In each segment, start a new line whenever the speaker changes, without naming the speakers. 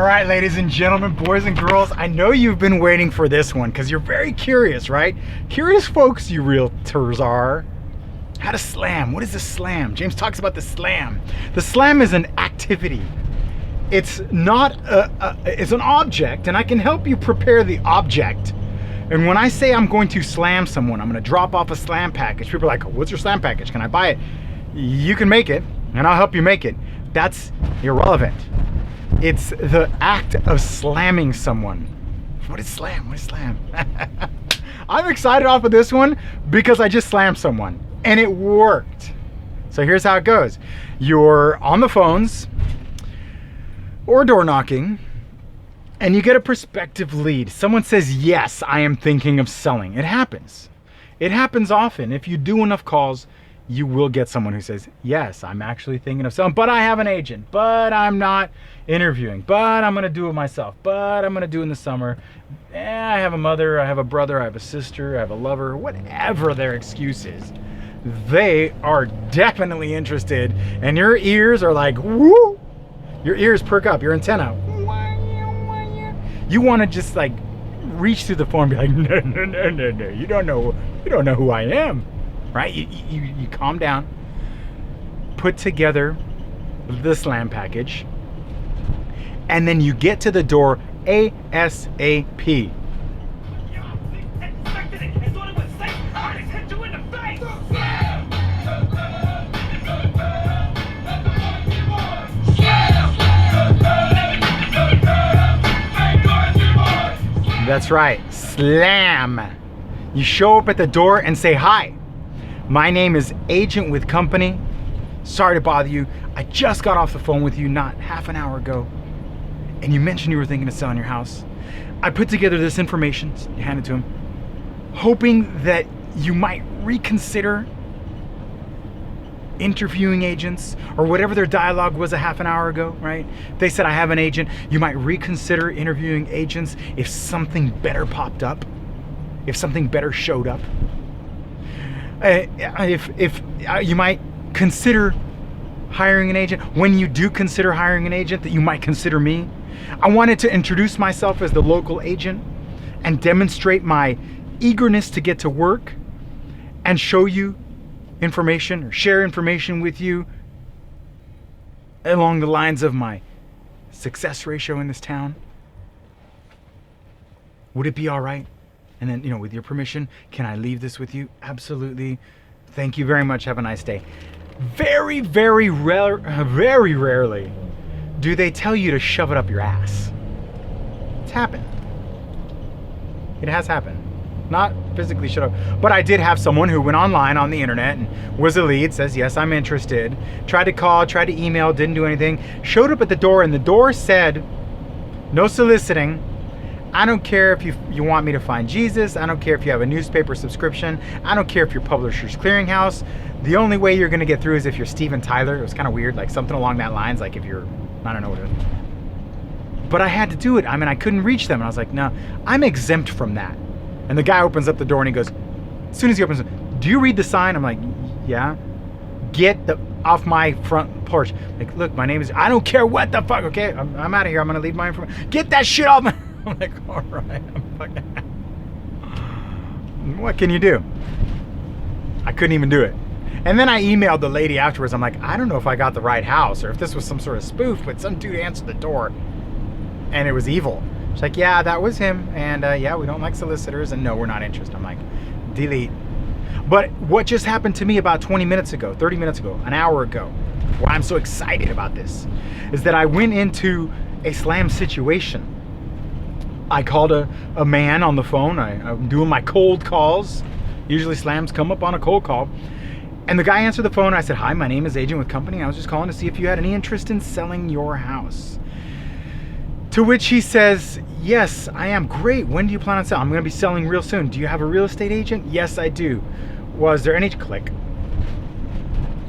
right, ladies and gentlemen, boys and girls, I know you've been waiting for this one because you're very curious, right? Curious folks, you realtors are. How to slam. What is the slam? James talks about the slam. The slam is an activity. It's not it's an object, and I can help you prepare the object. And when I say I'm going to slam someone, I'm going to drop off a slam package. People are like, what's your slam package? Can I buy it? You can make it, and I'll help you make it. That's irrelevant. It's the act of slamming someone. What is slam? What is slam? I'm excited off of this one because I just slammed someone and it worked. So here's how it goes. You're on the phones or door knocking and you get a prospective lead. Someone says, yes, I am thinking of selling. It happens. It happens often. If you do enough calls, you will get someone who says, yes, I'm actually thinking of selling, but I have an agent, but I'm not interviewing, but I'm going to do it myself, but I'm going to do it in the summer. I have a mother, I have a brother, I have a sister, I have a lover, whatever their excuse is. They are definitely interested, and your ears are like, woo! Your ears perk up, your antenna. You want to just like reach through the phone and be like, no, you don't know who I am. Right? You calm down, put together the slam package, and then you get to the door ASAP. That's right, slam. You show up at the door and say, hi. My name is Agent with Company. Sorry to bother you. I just got off the phone with you not half an hour ago. And you mentioned you were thinking of selling your house. I put together this information, you hand it to him, hoping that you might reconsider interviewing agents or whatever their dialogue was a half an hour ago, right? They said, I have an agent. You might reconsider interviewing agents if something better popped up, if something better showed up. If you might consider hiring an agent, when you do consider hiring an agent, that you might consider me. I wanted to introduce myself as the local agent and demonstrate my eagerness to get to work and show you information or share information with you along the lines of my success ratio in this town. Would it be all right? And then, with your permission, can I leave this with you? Absolutely. Thank you very much. Have a nice day. Very, very rarely do they tell you to shove it up your ass. It's happened. It has happened. Not physically shut up. But I did have someone who went online on the internet and was a lead, says, yes, I'm interested. Tried to call, tried to email, didn't do anything. Showed up at the door and the door said, no soliciting. I don't care if you want me to find Jesus. I don't care if you have a newspaper subscription. I don't care if you're Publishers Clearinghouse. The only way you're going to get through is if you're Steven Tyler. It was kind of weird, like something along that lines, like if you're, I don't know what it is. But I had to do it. I mean, I couldn't reach them. And I was like, no, I'm exempt from that. And the guy opens up the door and he goes, as soon as he opens it, do you read the sign? I'm like, yeah. Get off my front porch. Like, look, my name is, I don't care what the fuck, okay? I'm out of here. I'm going to leave my information. Get that shit off my... I'm like, all right, what can you do? I couldn't even do it. And then I emailed the lady afterwards. I'm like, I don't know if I got the right house or if this was some sort of spoof, but some dude answered the door and it was evil. She's like, yeah, that was him. And yeah, we don't like solicitors and no, we're not interested. I'm like, delete. But what just happened to me about 20 minutes ago, 30 minutes ago, an hour ago, why I'm so excited about this, is that I went into a slam situation. I called a man on the phone. I'm doing my cold calls. Usually slams come up on a cold call. And the guy answered the phone. I said, hi, my name is Agent with Company. I was just calling to see if you had any interest in selling your house. To which he says, yes, I am. Great. When do you plan on selling? I'm going to be selling real soon. Do you have a real estate agent? Yes, I do. Was there any... Click.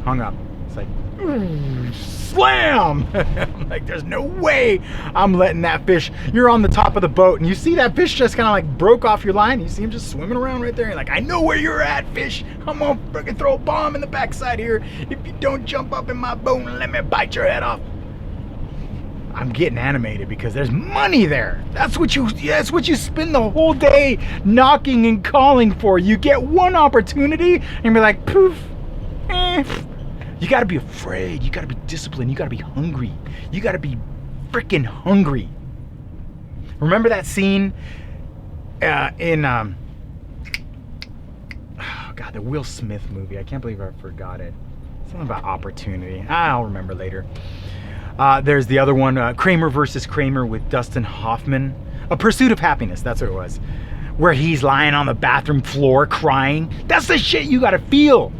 Hung up. It's like, slam! I'm like, there's no way I'm letting that fish. You're on the top of the boat and you see that fish just kind of like broke off your line. You see him just swimming around right there. You're like, I know where you're at, fish. I'm gonna freaking throw a bomb in the backside here if you don't jump up in my boat and let me bite your head off. I'm getting animated because there's money there. That's what you spend the whole day knocking and calling for. You get one opportunity and be like, poof, You got to be afraid. You got to be disciplined. You got to be hungry. You got to be freaking hungry. Remember that scene in the Will Smith movie? I can't believe I forgot it. Something about opportunity. I'll remember later. There's the other one, Kramer versus Kramer with Dustin Hoffman. A Pursuit of Happiness, that's what it was. Where he's lying on the bathroom floor crying. That's the shit you gotta feel.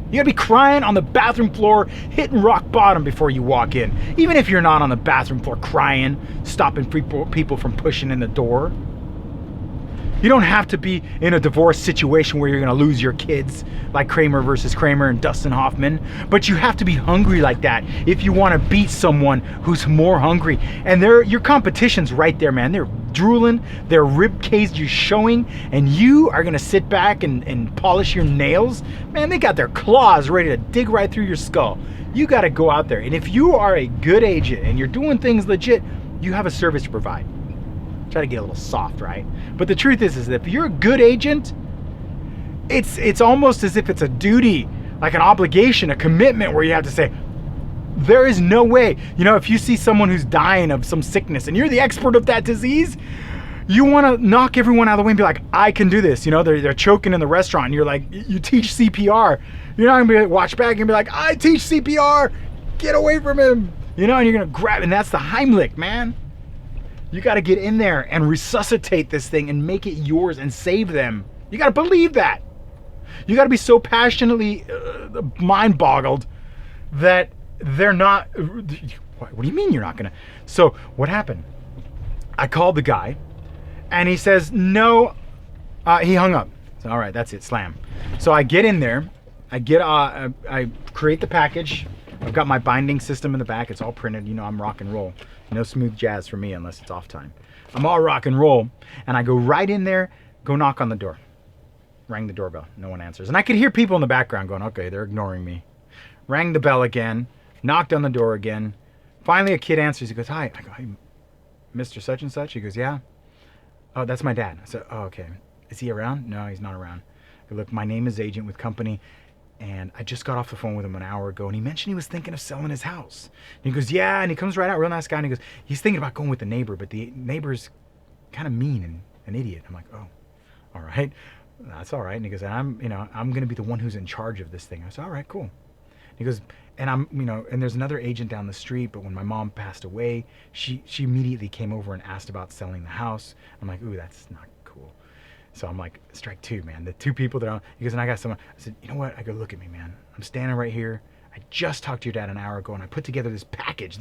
You gotta be crying on the bathroom floor, hitting rock bottom before you walk in. Even if you're not on the bathroom floor crying, stopping people from pushing in the door. You don't have to be in a divorce situation where you're gonna lose your kids like Kramer versus Kramer and Dustin Hoffman, but you have to be hungry like that if you wanna beat someone who's more hungry. And your competition's right there, man. They're drooling, their rib cage is showing, and you are gonna sit back and polish your nails. Man, they got their claws ready to dig right through your skull. You gotta go out there, and if you are a good agent and you're doing things legit, you have a service to provide. Try to get a little soft, right? But the truth is that if you're a good agent, it's almost as if it's a duty, like an obligation, a commitment where you have to say, there is no way. You know, if you see someone who's dying of some sickness and you're the expert of that disease, you want to knock everyone out of the way and be like, I can do this. You know, they're choking in the restaurant and you're like, you teach CPR. You're not going to be like, watch back and be like, I teach CPR. Get away from him. You know, and you're going to grab, and that's the Heimlich, man. You got to get in there and resuscitate this thing and make it yours and save them. You got to believe that. You got to be so passionately mind boggled that they're not. What do you mean you're not going to? So what happened? I called the guy and he says, no, he hung up. So, all right, that's it, slam. So I get in there. I create the package. I've got my binding system in the back. It's all printed. You know, I'm rock and roll. No smooth jazz for me unless it's off time. I'm all rock and roll. And I go right in there, go knock on the door. Rang the doorbell. No one answers. And I could hear people in the background going, okay, they're ignoring me. Rang the bell again. Knocked on the door again. Finally, a kid answers. He goes, hi. I go, hey, Mr. Such and Such? He goes, yeah. Oh, that's my dad. I said, oh, okay. Is he around? No, he's not around. I go, look, my name is Agent with company. And I just got off the phone with him an hour ago, and he mentioned he was thinking of selling his house. And he goes, yeah, and he comes right out, real nice guy, and he goes, he's thinking about going with the neighbor, but the neighbor's kind of mean and an idiot. I'm like, oh, all right, that's all right. And he goes, I'm going to be the one who's in charge of this thing. I said, all right, cool. And he goes, and and there's another agent down the street, but when my mom passed away, she immediately came over and asked about selling the house. I'm like, ooh, that's not cool. So I'm like, strike two, man. The two people that he goes, and I got someone. I said, you know what? I go, look at me, man. I'm standing right here. I just talked to your dad an hour ago, and I put together this package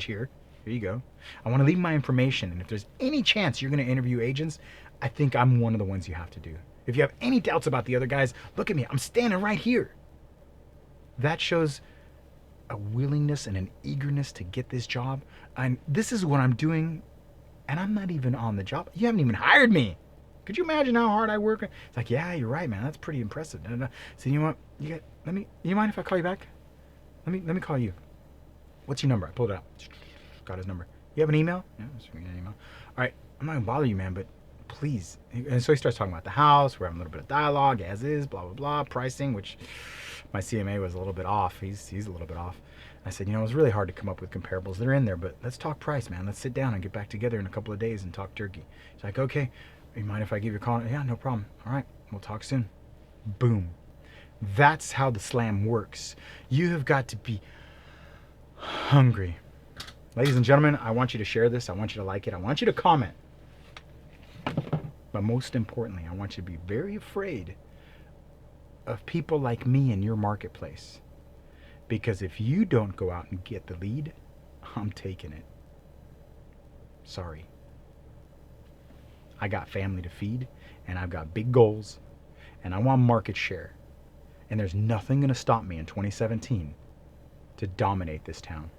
here. Here you go. I want to leave my information, and if there's any chance you're going to interview agents, I think I'm one of the ones you have to do. If you have any doubts about the other guys, look at me. I'm standing right here. That shows a willingness and an eagerness to get this job. And this is what I'm doing, and I'm not even on the job. You haven't even hired me. Could you imagine how hard I work? It's like, yeah, you're right, man. That's pretty impressive. So you know what? You mind if I call you back? Let me call you. What's your number? I pulled it out. Got his number. You have an email? Yeah, let's bring an email. All right, I'm not gonna bother you, man, but please. And so he starts talking about the house. We're having a little bit of dialogue, as is, blah blah blah, pricing, which my CMA was a little bit off. He's a little bit off. I said, it was really hard to come up with comparables. They're in there, but let's talk price, man. Let's sit down and get back together in a couple of days and talk turkey. He's like, okay. You mind if I give you a call? Yeah, no problem. All right, we'll talk soon. Boom. That's how the slam works. You have got to be hungry. Ladies and gentlemen, I want you to share this. I want you to like it. I want you to comment. But most importantly, I want you to be very afraid of people like me in your marketplace. Because if you don't go out and get the lead, I'm taking it. Sorry. I got family to feed, and I've got big goals, and I want market share. And there's nothing going to stop me in 2017 to dominate this town.